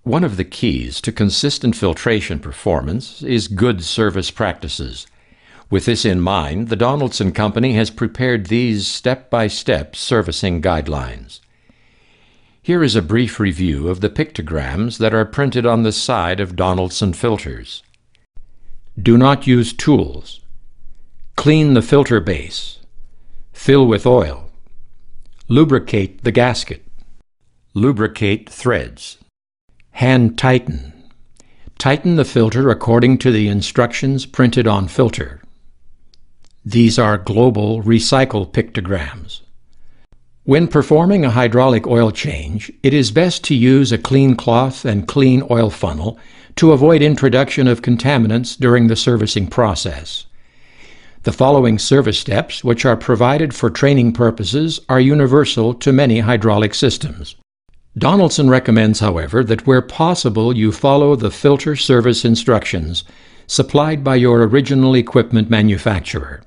One of the keys to consistent filtration performance is good service practices. With this in mind, the Donaldson Company has prepared these step-by-step servicing guidelines. Here is a brief review of the pictograms that are printed on the side of Donaldson filters. Do not use tools. Clean the filter base. Fill with oil. Lubricate the gasket. Lubricate threads. Hand tighten. Tighten the filter according to the instructions printed on filter. These are global recycle pictograms. When performing a hydraulic oil change, it is best to use a clean cloth and clean oil funnel to avoid introduction of contaminants during the servicing process. The following service steps, which are provided for training purposes, are universal to many hydraulic systems. Donaldson recommends, however, that where possible you follow the filter service instructions supplied by your original equipment manufacturer.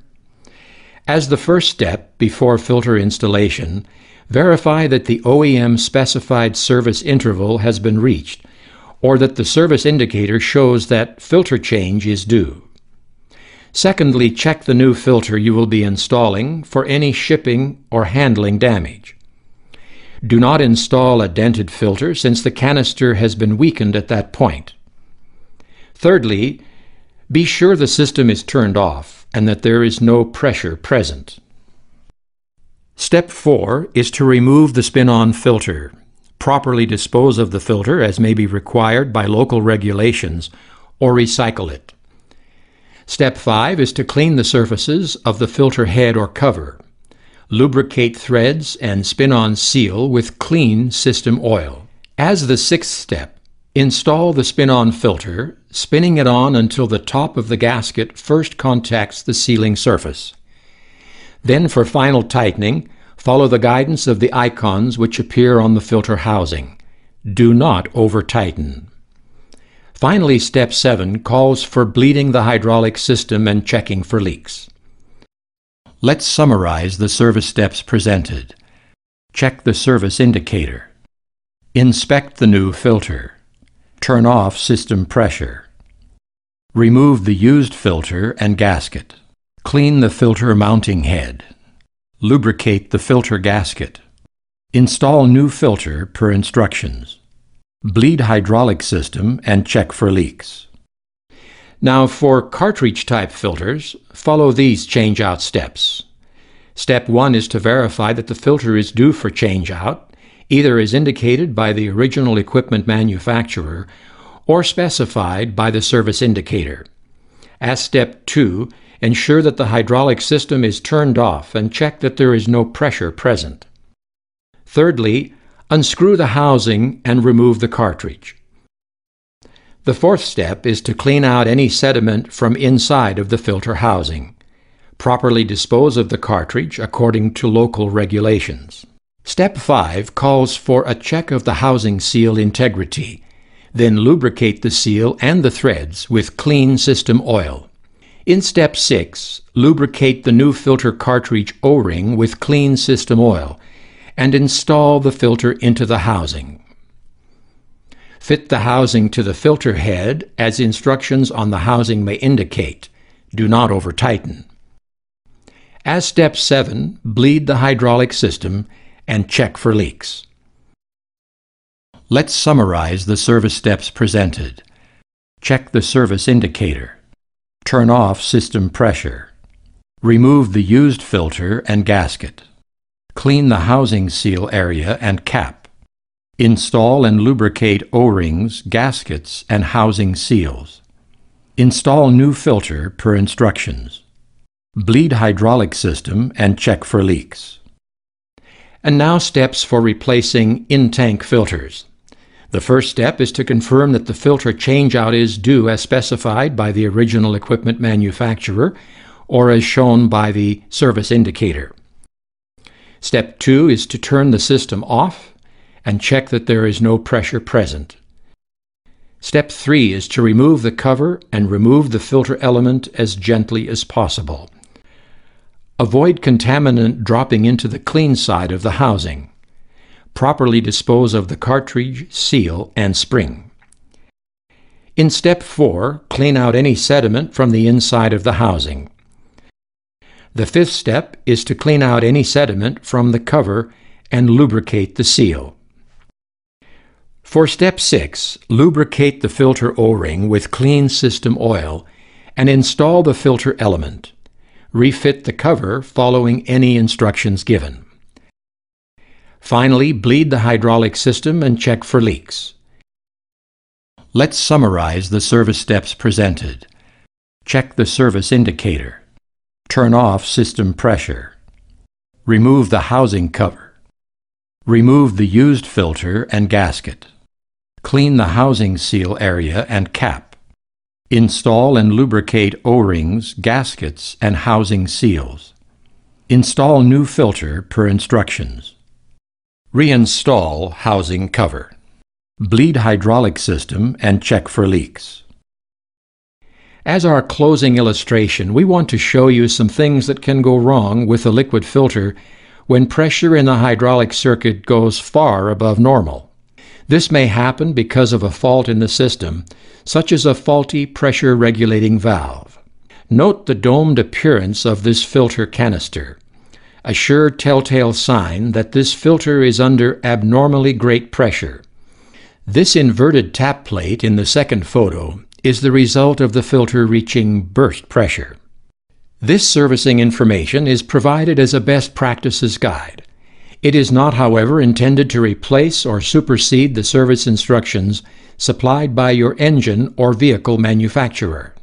As the first step before filter installation, verify that the OEM specified service interval has been reached, or that the service indicator shows that filter change is due. Secondly, check the new filter you will be installing for any shipping or handling damage. Do not install a dented filter since the canister has been weakened at that point. Thirdly, be sure the system is turned off and that there is no pressure present. Step 4 is to remove the spin-on filter. Properly dispose of the filter as may be required by local regulations, or recycle it. Step 5 is to clean the surfaces of the filter head or cover. Lubricate threads and spin-on seal with clean system oil. As the sixth step, install the spin-on filter, spinning it on until the top of the gasket first contacts the sealing surface. Then for final tightening, follow the guidance of the icons which appear on the filter housing. Do not over-tighten. Finally, step 7 calls for bleeding the hydraulic system and checking for leaks. Let's summarize the service steps presented. Check the service indicator. Inspect the new filter. Turn off system pressure. Remove the used filter and gasket. Clean the filter mounting head. Lubricate the filter gasket. Install new filter per instructions. Bleed hydraulic system and check for leaks. Now for cartridge-type filters, follow these change-out steps. Step 1 is to verify that the filter is due for change-out, either as indicated by the original equipment manufacturer or specified by the service indicator. As step 2, ensure that the hydraulic system is turned off and check that there is no pressure present. Thirdly, unscrew the housing and remove the cartridge. The fourth step is to clean out any sediment from inside of the filter housing. Properly dispose of the cartridge according to local regulations. Step 5 calls for a check of the housing seal integrity. Then lubricate the seal and the threads with clean system oil. In step 6, lubricate the new filter cartridge O-ring with clean system oil and install the filter into the housing. Fit the housing to the filter head as instructions on the housing may indicate. Do not over-tighten. As step 7, bleed the hydraulic system and check for leaks. Let's summarize the service steps presented. Check the service indicator. Turn off system pressure. Remove the used filter and gasket. Clean the housing seal area and cap. Install and lubricate O-rings, gaskets, and housing seals. Install new filter per instructions. Bleed hydraulic system and check for leaks. And now steps for replacing in-tank filters. The first step is to confirm that the filter changeout is due as specified by the original equipment manufacturer or as shown by the service indicator. Step 2 is to turn the system off and check that there is no pressure present. Step 3 is to remove the cover and remove the filter element as gently as possible. Avoid contaminant dropping into the clean side of the housing. Properly dispose of the cartridge, seal, and spring. In Step 4, clean out any sediment from the inside of the housing. The fifth step is to clean out any sediment from the cover and lubricate the seal. For Step 6, lubricate the filter O-ring with clean system oil and install the filter element. Refit the cover following any instructions given. Finally, bleed the hydraulic system and check for leaks. Let's summarize the service steps presented. Check the service indicator. Turn off system pressure. Remove the housing cover. Remove the used filter and gasket. Clean the housing seal area and cap. Install and lubricate O-rings, gaskets, and housing seals. Install new filter per instructions. Reinstall housing cover. Bleed hydraulic system and check for leaks. As our closing illustration, we want to show you some things that can go wrong with a liquid filter when pressure in the hydraulic circuit goes far above normal. This may happen because of a fault in the system, such as a faulty pressure regulating valve. Note the domed appearance of this filter canister, a sure telltale sign that this filter is under abnormally great pressure. This inverted tap plate in the second photo is the result of the filter reaching burst pressure. This servicing information is provided as a best practices guide. It is not, however, intended to replace or supersede the service instructions supplied by your engine or vehicle manufacturer.